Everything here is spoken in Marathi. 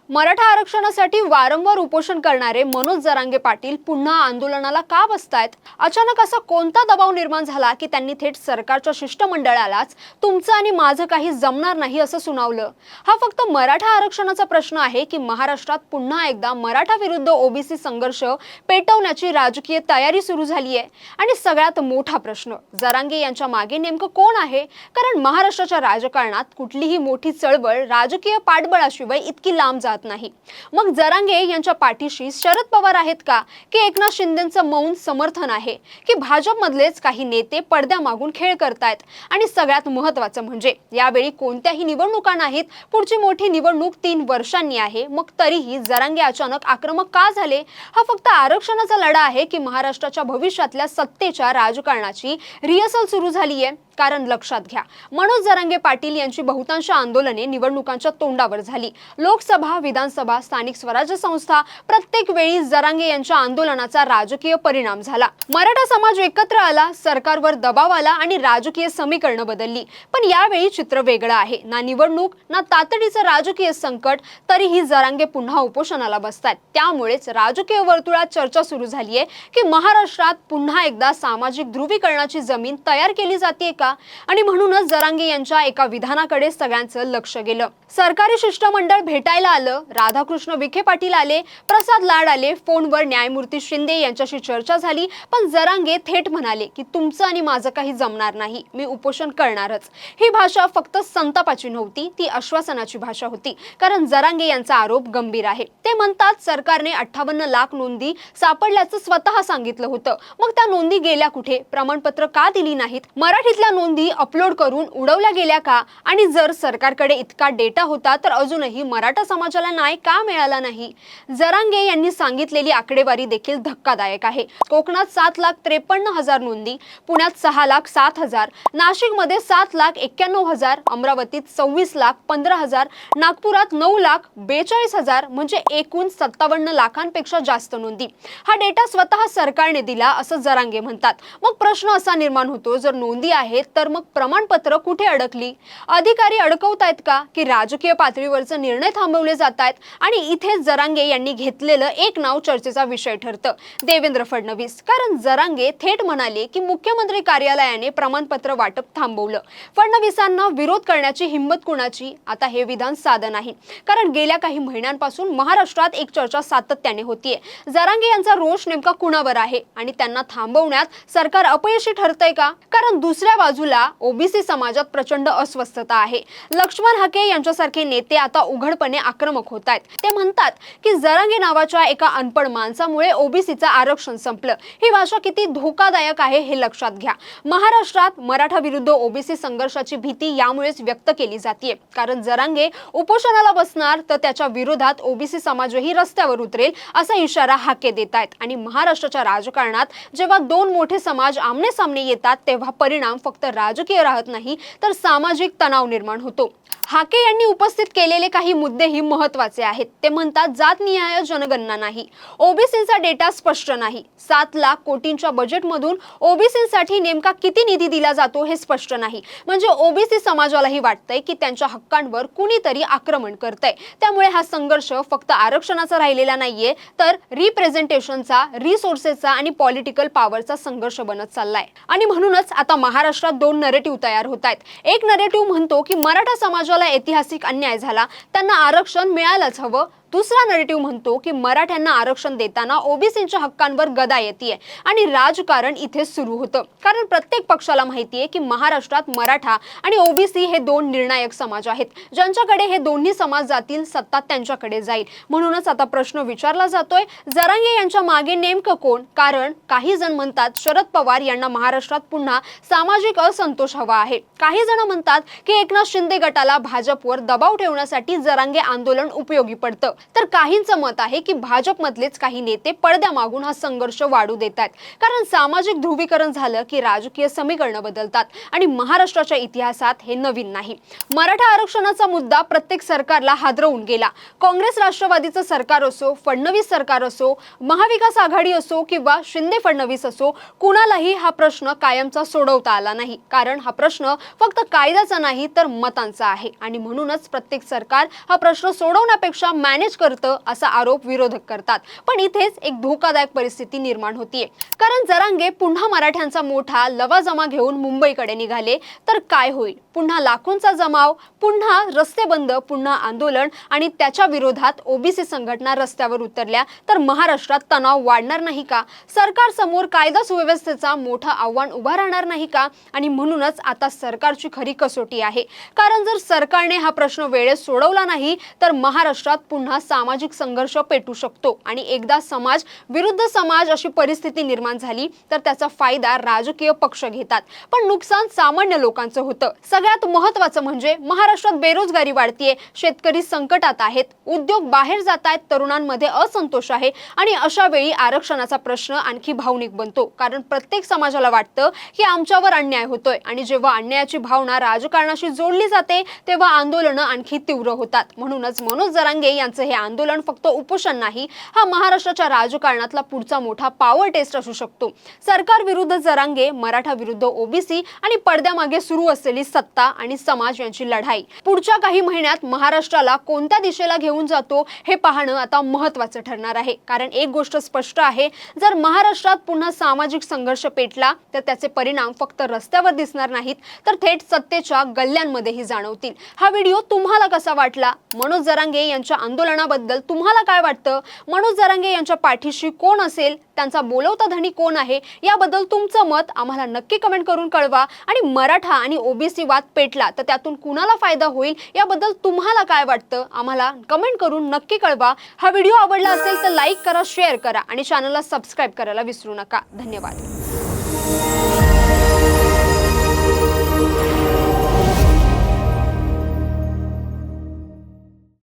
मराठा आरक्षणासाठी वारंवार उपोषण करणारे मनोज जरांगे पाटील पुन्हा आंदोलनाला का बसतायत? अचानक असा कोणता दबाव निर्माण झाला की त्यांनी थेट सरकारच्या शिष्टमंडळालाच तुमचं आणि माझं काही जमणार नाही असं सुनावलं? हा फक्त मराठा आरक्षणाचा प्रश्न आहे की महाराष्ट्रात पुन्हा एकदा मराठा विरुद्ध ओबीसी संघर्ष पेटवण्याची राजकीय तयारी सुरू झाली आहे? आणि सगळ्यात मोठा प्रश्न, जरांगे यांच्या मागे नेमकं कोण आहे? कारण महाराष्ट्राच्या राजकारणात कुठलीही मोठी चळवळ राजकीय पाठबळाशिवाय इतकी लांब जात नाही। मग जरांगे यांच्या पाठीशी शरद पवार आहेत का, की एकनाथ शिंदेंचं मौन समर्थन आहे, की भाजपमधलेच काही नेते पडद्या मागून खेळ करतायत? आणि सगळ्यात महत्त्वाचं म्हणजे यावेळी कोणत्याही निवडणुका नाहीत, पुढची मोठी निवडणूक 3 वर्षांनी आहे, मग तरीही जरांगे अचानक आक्रमक का झाले? हा फक्त आरक्षणाचा लढा आहे की महाराष्ट्राच्या भविष्यातल्या सत्तेच्या राजकारणाची रिहर्सल सुरू झाली आहे? कारण लक्षात घ्या, मनोज जरांगे पाटील यांची बहुतांश आंदोलने निवडणुकांच्या तोंडावर झाली। लोकसभा, विधानसभा, स्थानिक स्वराज्य संस्था, प्रत्येक वेळी जरांगे यांच्या आंदोलनाचा राजकीय परिणाम झाला। मराठा समाज एकत्र आला, सरकारवर दबाव आला आणि राजकीय समीकरणं बदलली। पण यावेळी चित्र वेगळं आहे। ना निवडणूक, ना तातडीचं राजकीय संकट, तरीही जरांगे पुन्हा उपोषणाला बसतात। त्यामुळेच राजकीय वर्तुळात चर्चा सुरू झाली आहे की महाराष्ट्रात पुन्हा एकदा सामाजिक ध्रुवीकरणाची जमीन तयार केली जाते का? आणि म्हणूनच जरांगे यांच्या एका विधानाकडे सगळ्यांचं लक्ष गेलं। सरकारी शिष्टमंडळ भेटायला आलं, राधाकृष्ण विखे पाटील आले, प्रसाद लाड आले, फोनवर न्यायमूर्ती शिंदे यांच्याशी चर्चा झाली, पण जरांगे थेट म्हणाले की तुमचं आणि माझं काही जमणार नाही, मी उपोषण करणारच। ही भाषा फक्त संतापाची नव्हती, ती आश्वासनाची भाषा होती। कारण जरांगे यांचा आरोप गंभीर आहे। ते म्हणतात सरकारने 58 लाख नोंदी सापडल्याचं स्वतः सांगितलं होतं, मग त्या नोंदी गेल्या कुठे? प्रमाणपत्र का दिली नाहीत? मराठीतल्या नोंदी अपलोड करून उडवल्या गेल्या का? आणि जर सरकारकडे इतका डेटा होता तर अजूनही मराठा समाजाला न्याय का मिळाला नाही? जरांगे यांनी सांगितलेली आकडेवारी देखील धक्कादायक आहे। कोकणात 7,53,000 नोंदी, पुण्यात 6,07,000, नाशिकमध्ये 7,91,000, अमरावतीत 26,15,000, नागपुरात 9,42,000, म्हणजे एकूण 57 लाखांपेक्षा जास्त नोंदी। हा डेटा स्वतः सरकारने दिला असं जरांगे म्हणतात। मग प्रश्न असा निर्माण होतो, जर नोंदी आहेत तर मग प्रमाणपत्र कुठे अडकली? अधिकारी अडकवतायत का, की राजकीय पातळीवरचे निर्णय थांबवले जात आहेत? आणि इथे जरांगे यांनी घेतलेलं एक नाव चर्चेचा विषय ठरतं, देवेंद्र फडणवीस। कारण जरांगे थेट म्हणाले की मुख्यमंत्री कार्यालयाने प्रमाणपत्र वाटप थांबवलं। फडणवीसांना विरोध करण्याची हिंमत कुणाची? आता हे विधान साधं नाही, कारण गेल्या काही महिन्यांपासून महाराष्ट्रात एक चर्चा सातत्याने होतीये, जरांगे यांचा रोष नेमका कुणावर आहे आणि त्यांना थांबवण्यात सरकार अपयशी ठरतंय का? कारण दुसऱ्या बाजूला ओबीसी समाजात प्रचंड अस्वस्थता आहे। लक्ष्मण हाके यांच्यासारखे नेते आता उघडपणे आक्रमक होत आहेत। ते म्हणतात की जरांगे नावाच्या एका अनपढ माणसामुळे ओबीसीचं आरक्षण संपलं। ही भाषा किती धोकादायक आहे हे लक्षात घ्या। महाराष्ट्रात मराठा विरुद्ध ओबीसी संघर्षाची भीती यामुळेच व्यक्त केली जाते, कारण जरांगे उपोषणाला बसणार तर त्याच्या विरोधात ओबीसी समाजही रस्त्यावर उतरेल असा इशारा हाके देत आहेत। आणि महाराष्ट्राच्या राजकारणात जेव्हा 2 मोठे समाज आमने सामने येतात तेव्हा परिणाम फक्त राजकीय राहत नाही तर सामाजिक तणाव निर्माण होतो। हाके यांनी उपस्थित केलेले काही मुद्देही महत्त्वाचे आहेत। ते म्हणतात जातनिहाय जनगणना नाही, ओबीसींचा डेटा स्पष्ट नाही, 7 लाख कोटींच्या बजेटमधून ओबीसींसाठी नेमका किती निधी दिला जातो हे स्पष्ट नाही। म्हणजे ओबीसी समाजालाही वाटतंय की त्यांच्या हक्कांवर कुणीतरी आक्रमण करतंय। त्यामुळे हा संघर्ष फक्त आरक्षणाचा राहिलेला नाहीये, तर रिप्रेझेंटेशनचा, रिसोर्सेसचा आणि पॉलिटिकल पॉवरचा संघर्ष बनत चाललाय। आणि म्हणूनच आता महाराष्ट्रात 2 नरेटिव्ह तयार होत आहेत। एक नरेटिव्ह म्हणतो की मराठा समाजाला ऐतिहासिक अन्याय झाला, त्यांना आरक्षण मिळायलाच हवं। दुसरा नरेटिव्ह म्हणतो की मराठ्यांना आरक्षण देताना ओबीसींच्या हक्कांवर गदा येते आणि राजकारण इथे सुरू होतं। कारण प्रत्येक पक्षाला माहितीये की महाराष्ट्रात मराठा आणि ओबीसी हे 2 निर्णायक समाज आहेत, ज्यांच्याकडे हे दोन्ही समाज जातील सत्ता त्यांच्याकडे जाईल। म्हणूनच आता प्रश्न विचारला जातोय, जरांगे यांच्या मागे नेमकं कोण? कारण काही जण म्हणतात शरद पवार यांना महाराष्ट्रात पुन्हा सामाजिक असंतोष हवा आहे। काही जण म्हणतात की एकनाथ शिंदे गटाला भाजपवर दबाव ठेवण्यासाठी जरांगे आंदोलन उपयोगी पडतं। तर काहींचं मत आहे की भाजपमधलेच काही नेते पडद्या मागून हा संघर्ष वाढू देतात। कारण सामाजिक ध्रुवीकरण झालं की राजकीय समीकरणं बदलतात आणि महाराष्ट्राच्या इतिहासात हे नवीन नाही। मराठा आरक्षणाचा मुद्दा प्रत्येक सरकारला हादरवून गेला। काँग्रेस राष्ट्रवादीचं सरकार असो, फडणवीस सरकार असो, महाविकास आघाडी असो किंवा शिंदे फडणवीस असो, कुणालाही हा प्रश्न कायमचा सोडवता आला नाही। कारण हा प्रश्न फक्त कायद्याचा नाही तर मतांचा आहे। आणि म्हणूनच प्रत्येक सरकार हा प्रश्न सोडवण्यापेक्षा मॅनेज मॅनेज करतं असा आरोप विरोधक करतात। पण इथेच एक धोकादायक परिस्थिती निर्माण होतीये, कारण जरांगे पुन्हा मराठ्यांचा मोठा लवाजमा घेऊन मुंबईकडे निघाले तर काय होईल? पुन्हा लाखोंचा जमाव, पुन्हा रस्ते बंद, पुन्हा आंदोलन आणि त्याच्या विरोधात ओबीसी संघटना रस्त्यावर उतरल्या तर महाराष्ट्रात तणाव वाढणार नाही का? सरकार समोर कायदा सुव्यवस्थेचा मोठा आव्हान उभा राहणार नाही का? आणि म्हणूनच आता सरकारची खरी कसोटी आहे, कारण जर सरकारने हा प्रश्न वेळेत सोडवला नाही तर महाराष्ट्रात पुन्हा सामाजिक संघर्ष पेटू शकतो आणि एकदा समाज विरुद्ध समाज अशी परिस्थिती निर्माण झाली तर त्याचा फायदा राजकीय पक्ष घेतात, पण नुकसान सामान्य लोकांचं होतं। सगळ्यात महत्त्वाचं म्हणजे महाराष्ट्रात बेरोजगारी वाढतीये, शेतकरी संकटात आहेत, उद्योग बाहेर जात आहेत, तरुणांमध्ये असंतोष आहे आणि अशा वेळी आरक्षणाचा प्रश्न आणखी भावनिक बनतो, कारण प्रत्येक समाजाला वाटतं की आमच्यावर अन्याय होतोय आणि जेव्हा अन्यायाची भावना राजकारणाशी जोडली जाते तेव्हा आंदोलनं आणखी तीव्र होतात। म्हणूनच मनोज जरांगे यांचं हे आंदोलन फक्त उपोषण नाही, हा महाराष्ट्राच्या राजकारणातला पुढचा मोठा पॉवर टेस्ट असू शकतो। सरकार विरुद्ध जरांगे, मराठा विरुद्ध ओबीसी आणि पडद्यामागे सुरू असलेली सत्ता आणि समाज यांची लढाई पुढच्या काही महिन्यात महाराष्ट्राला कोणत्या दिशेला घेऊन जातो हे पाहणं आता महत्त्वाचं ठरणार आहे। कारण एक गोष्ट स्पष्ट आहे, जर महाराष्ट्रात पुन्हा सामाजिक संघर्ष पेटला तर त्याचे परिणाम फक्त रस्त्यावर दिसणार नाहीत तर थेट सत्तेच्या गल्ल्यांमध्येही जाणवतील। हा व्हिडिओ तुम्हाला कसा वाटला? मनोज जरांगे यांच्या आंदोलनाबद्दल तुम्हाला काय वाटतं? मनोज जरांगे यांच्या पाठीशी कोण असेल? त्यांचा बोलवता धनी कोण आहे? याबद्दल तुमचं मत आम्हाला नक्की कमेंट करून कळवा। आणि मराठा आणि ओबीसी वाद पेटला तर त्यातून कुणाला फायदा होईल याबद्दल तुम्हाला काय वाटतं? आम्हाला कमेंट करून नक्की कळवा। हा व्हिडिओ आवडला असेल तर लाईक करा, शेअर करा आणि चॅनलला सबस्क्राईब करायला विसरू नका। धन्यवाद।